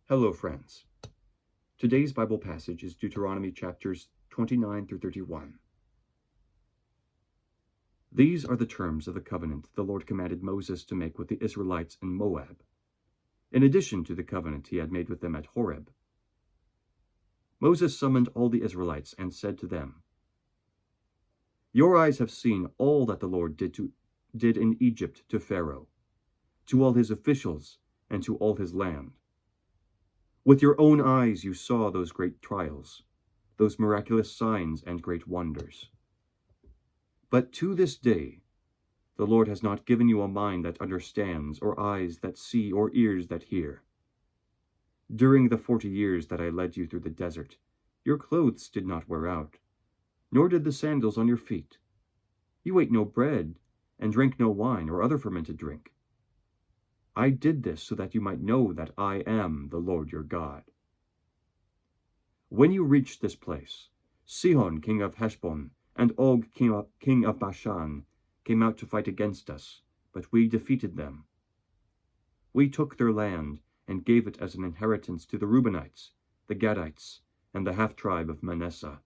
Hello, friends. Today's Bible passage is Deuteronomy chapters 29 through 31. These are the terms of the covenant the Lord commanded Moses to make with the Israelites in Moab, in addition to the covenant he had made with them at Horeb. Moses summoned all the Israelites and said to them, "Your eyes have seen all that the Lord did in Egypt to Pharaoh, to all his officials, and to all his land. With your own eyes you saw those great trials, those miraculous signs and great wonders. But to this day the Lord has not given you a mind that understands, or eyes that see, or ears that hear. During the 40 years that I led you through the desert, your clothes did not wear out, nor did the sandals on your feet. You ate no bread, and drank no wine or other fermented drink. I did this so that you might know that I am the Lord your God. When you reached this place, Sihon king of Heshbon and Og king of Bashan came out to fight against us, but we defeated them. We took their land and gave it as an inheritance to the Reubenites, the Gadites, and the half-tribe of Manasseh.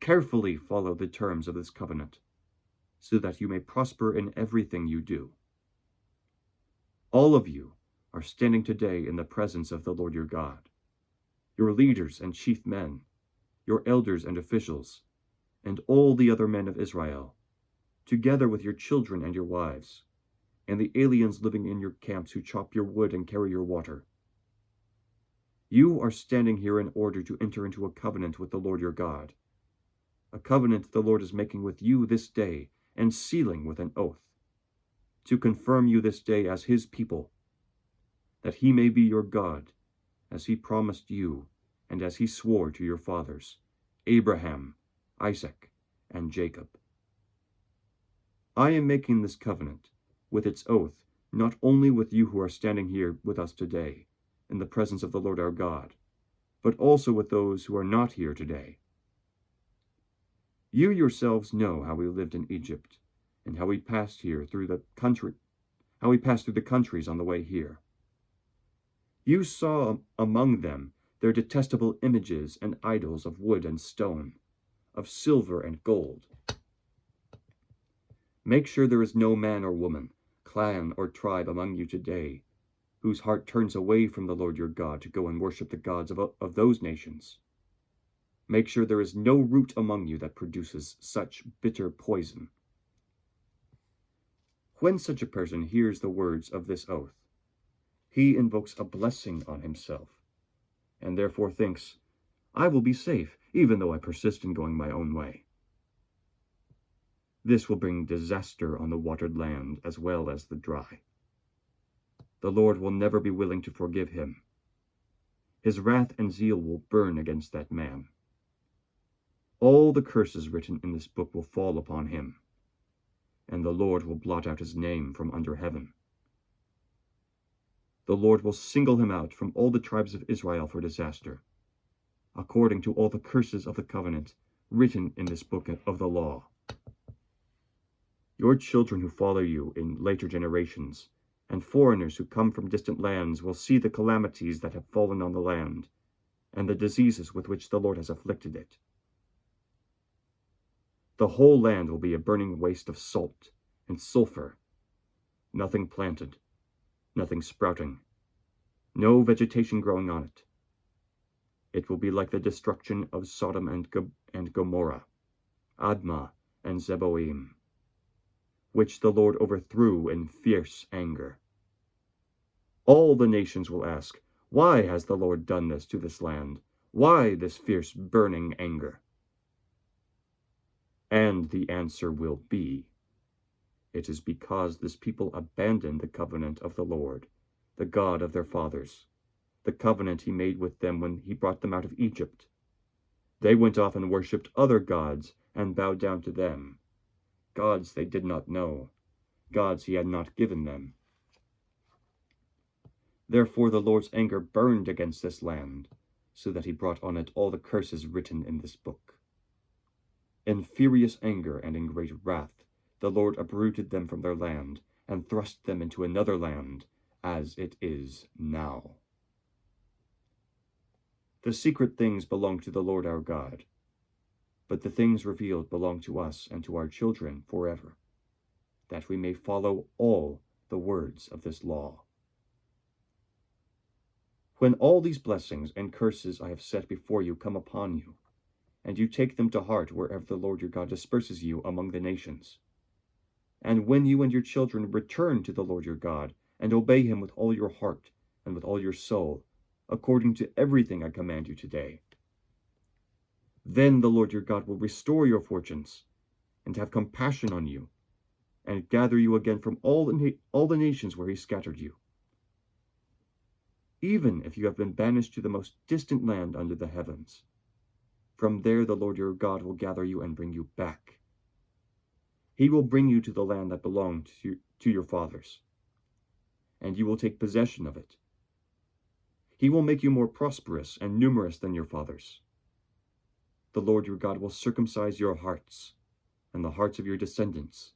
Carefully follow the terms of this covenant, so that you may prosper in everything you do. All of you are standing today in the presence of the Lord your God, your leaders and chief men, your elders and officials, and all the other men of Israel, together with your children and your wives, and the aliens living in your camps who chop your wood and carry your water. You are standing here in order to enter into a covenant with the Lord your God, a covenant the Lord is making with you this day and sealing with an oath, to confirm you this day as his people, that he may be your God, as he promised you and as he swore to your fathers, Abraham, Isaac, and Jacob. I am making this covenant with its oath not only with you who are standing here with us today in the presence of the Lord our God, but also with those who are not here today. You yourselves know how we lived in Egypt, and how we passed through the countries on the way here. You saw among them their detestable images and idols of wood and stone, of silver and gold. Make sure there is no man or woman, clan or tribe among you today whose heart turns away from the Lord your God to go and worship the gods of those nations. Make sure there is no root among you that produces such bitter poison. When such a person hears the words of this oath, he invokes a blessing on himself, and therefore thinks, I will be safe, even though I persist in going my own way. This will bring disaster on the watered land as well as the dry. The Lord will never be willing to forgive him. His wrath and zeal will burn against that man. All the curses written in this book will fall upon him, and the Lord will blot out his name from under heaven. The Lord will single him out from all the tribes of Israel for disaster, according to all the curses of the covenant written in this book of the law. Your children who follow you in later generations, and foreigners who come from distant lands, will see the calamities that have fallen on the land, and the diseases with which the Lord has afflicted it. The whole land will be a burning waste of salt and sulfur, nothing planted, nothing sprouting, no vegetation growing on it. It will be like the destruction of Sodom and Gomorrah, Admah and Zeboim, which the Lord overthrew in fierce anger. All the nations will ask, why has the Lord done this to this land? Why this fierce burning anger? And the answer will be, it is because this people abandoned the covenant of the Lord, the God of their fathers, the covenant he made with them when he brought them out of Egypt. They went off and worshipped other gods and bowed down to them, gods they did not know, gods he had not given them. Therefore the Lord's anger burned against this land, so that he brought on it all the curses written in this book. In furious anger and in great wrath, the Lord uprooted them from their land, and thrust them into another land, as it is now. The secret things belong to the Lord our God, but the things revealed belong to us and to our children forever, that we may follow all the words of this law. When all these blessings and curses I have set before you come upon you, and you take them to heart wherever the Lord your God disperses you among the nations, and when you and your children return to the Lord your God, and obey him with all your heart and with all your soul, according to everything I command you today, then the Lord your God will restore your fortunes, and have compassion on you, and gather you again from all the nations where he scattered you. Even if you have been banished to the most distant land under the heavens, from there the Lord your God will gather you and bring you back. He will bring you to the land that belonged to your fathers, and you will take possession of it. He will make you more prosperous and numerous than your fathers. The Lord your God will circumcise your hearts and the hearts of your descendants,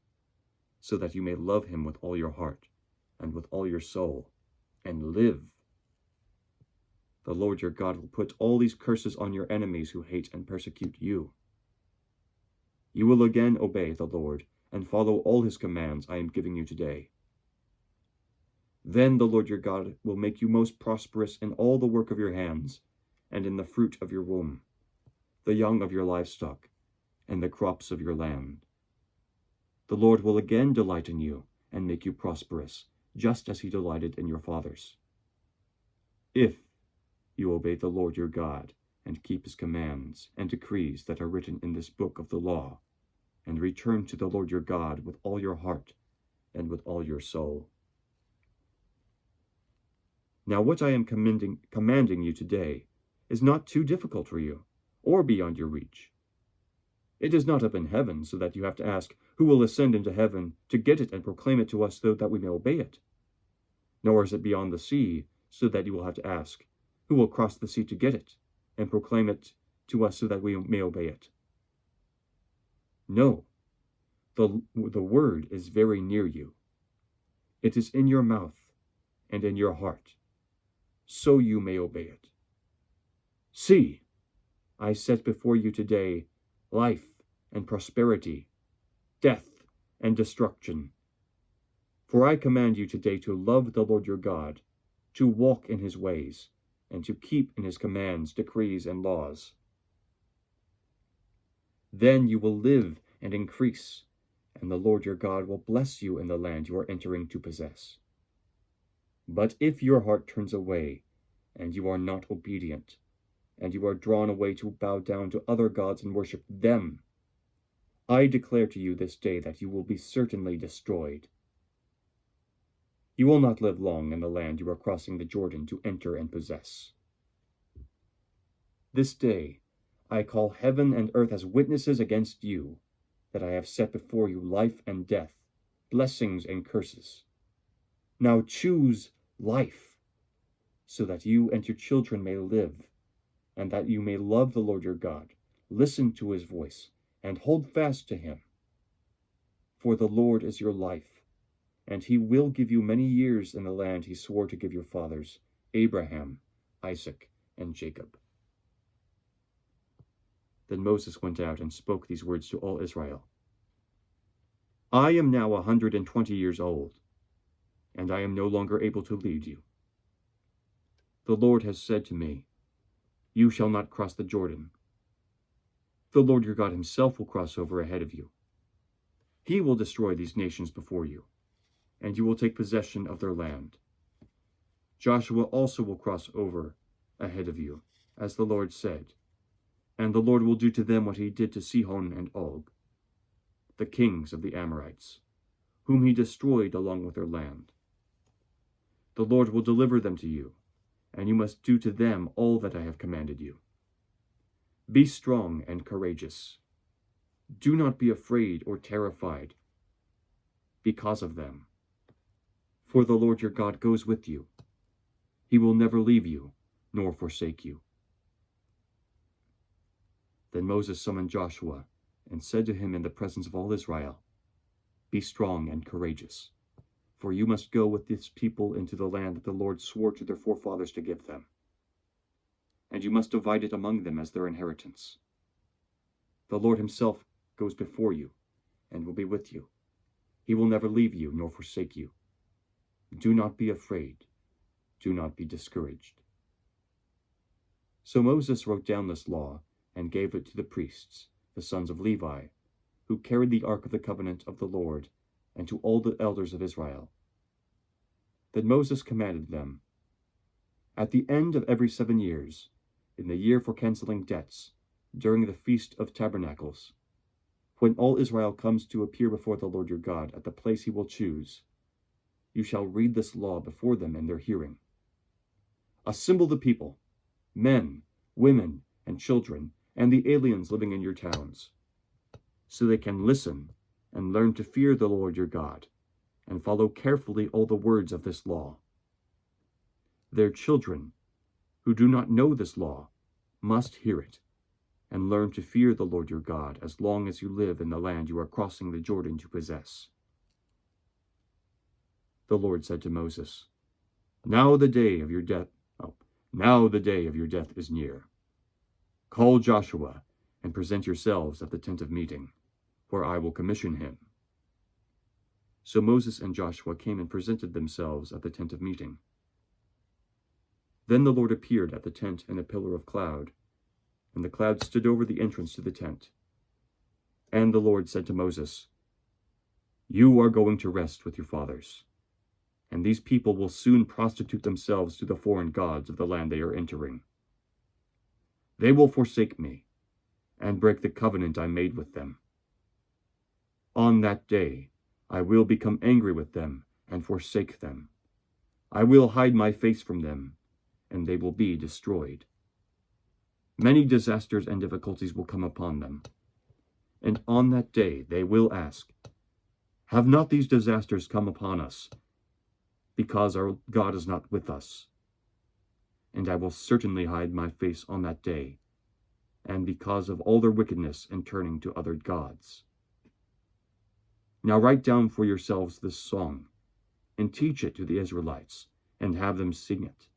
so that you may love him with all your heart and with all your soul, and live. The Lord your God will put all these curses on your enemies who hate and persecute you. You will again obey the Lord and follow all his commands I am giving you today. Then the Lord your God will make you most prosperous in all the work of your hands, and in the fruit of your womb, the young of your livestock, and the crops of your land. The Lord will again delight in you and make you prosperous, just as he delighted in your fathers, if you obey the Lord your God and keep his commands and decrees that are written in this book of the law, and return to the Lord your God with all your heart and with all your soul. Now what I am commanding you today is not too difficult for you, or beyond your reach. It is not up in heaven, so that you have to ask, who will ascend into heaven to get it and proclaim it to us so that we may obey it? Nor is it beyond the sea, so that you will have to ask, who will cross the sea to get it and proclaim it to us so that we may obey it? No, the word is very near you. It is in your mouth and in your heart, so you may obey it. See, I set before you today life and prosperity, death and destruction. For I command you today to love the Lord your God, to walk in his ways, and to keep in his commands, decrees, and laws. Then you will live and increase, and the Lord your God will bless you in the land you are entering to possess. But if your heart turns away, and you are not obedient, and you are drawn away to bow down to other gods and worship them, I declare to you this day that you will be certainly destroyed. You will not live long in the land you are crossing the Jordan to enter and possess. This day I call heaven and earth as witnesses against you, that I have set before you life and death, blessings and curses. Now choose life, so that you and your children may live, and that you may love the Lord your God, listen to his voice, and hold fast to him. For the Lord is your life, and he will give you many years in the land he swore to give your fathers, Abraham, Isaac, and Jacob. Then Moses went out and spoke these words to all Israel. I am now 120 years old, and I am no longer able to lead you. The Lord has said to me, you shall not cross the Jordan. The Lord your God himself will cross over ahead of you. He will destroy these nations before you, and you will take possession of their land. Joshua also will cross over ahead of you, as the Lord said, and the Lord will do to them what he did to Sihon and Og, the kings of the Amorites, whom he destroyed along with their land. The Lord will deliver them to you, and you must do to them all that I have commanded you. Be strong and courageous. Do not be afraid or terrified because of them. For the Lord your God goes with you. He will never leave you nor forsake you. Then Moses summoned Joshua and said to him in the presence of all Israel, be strong and courageous, For you must go with this people into the land that the Lord swore to their forefathers to give them. And you must divide it among them as their inheritance. The Lord himself goes before you and will be with you. He will never leave you nor forsake you. Do not be afraid. Do not be discouraged. So Moses wrote down this law and gave it to the priests, the sons of Levi, who carried the ark of the covenant of the Lord, and to all the elders of Israel. Then Moses commanded them, at the end of every 7 years, in the year for canceling debts, during the Feast of Tabernacles, when all Israel comes to appear before the Lord your God at the place he will choose, you shall read this law before them in their hearing. Assemble the people, men, women, and children, and the aliens living in your towns, so they can listen and learn to fear the Lord your God, and follow carefully all the words of this law. Their children, who do not know this law, must hear it, and learn to fear the Lord your God as long as you live in the land you are crossing the Jordan to possess. The Lord said to Moses, Now the day of your death is near. Call Joshua and present yourselves at the tent of meeting, where I will commission him. So Moses and Joshua came and presented themselves at the tent of meeting. Then the Lord appeared at the tent in a pillar of cloud, and the cloud stood over the entrance to the tent. And the Lord said to Moses, You are going to rest with your fathers, and these people will soon prostitute themselves to the foreign gods of the land they are entering. They will forsake me and break the covenant I made with them. On that day I will become angry with them and forsake them. I will hide my face from them, and they will be destroyed. Many disasters and difficulties will come upon them, and on that day they will ask, Have not these disasters come upon us, because our God is not with us? And I will certainly hide my face on that day, and because of all their wickedness and turning to other gods. Now write down for yourselves this song, and teach it to the Israelites, and have them sing it,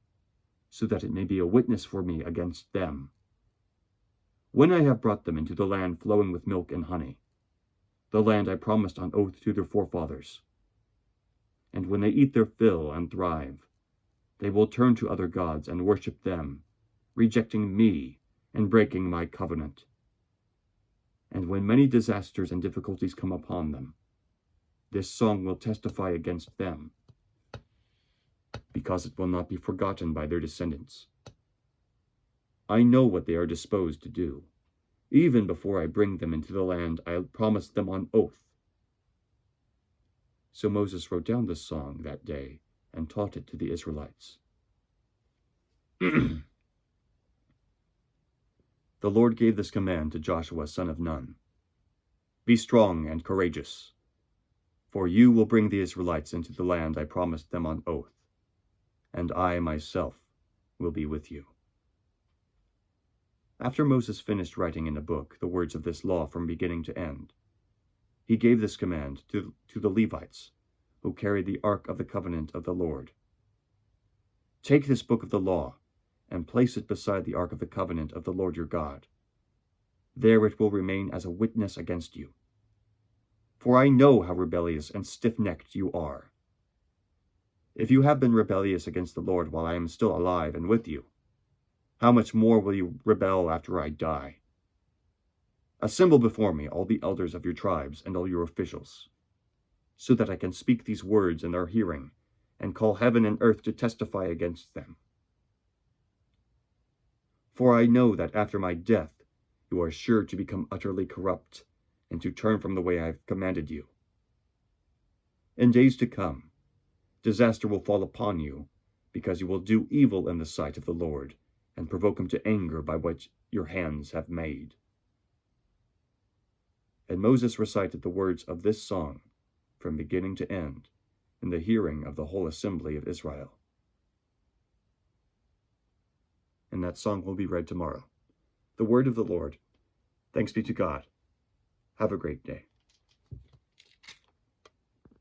so that it may be a witness for me against them. When I have brought them into the land flowing with milk and honey, the land I promised on oath to their forefathers, and when they eat their fill and thrive, they will turn to other gods and worship them, rejecting me and breaking my covenant. And when many disasters and difficulties come upon them, this song will testify against them, because it will not be forgotten by their descendants. I know what they are disposed to do, even before I bring them into the land I promised them on oath. So Moses wrote down this song that day and taught it to the Israelites. The Lord gave this command to Joshua son of Nun. Be strong and courageous, for you will bring the Israelites into the land I promised them on oath, and I myself will be with you. After Moses finished writing in a book the words of this law from beginning to end, he gave this command to the Levites, who carried the ark of the covenant of the Lord. Take this book of the law and place it beside the ark of the covenant of the Lord your God. There it will remain as a witness against you. For I know how rebellious and stiff-necked you are. If you have been rebellious against the Lord while I am still alive and with you, how much more will you rebel after I die? Assemble before me all the elders of your tribes and all your officials, so that I can speak these words in their hearing and call heaven and earth to testify against them. For I know that after my death you are sure to become utterly corrupt and to turn from the way I have commanded you. In days to come, disaster will fall upon you, because you will do evil in the sight of the Lord and provoke him to anger by what your hands have made. And Moses recited the words of this song from beginning to end in the hearing of the whole assembly of Israel. And that song will be read tomorrow. The word of the Lord. Thanks be to God. Have a great day.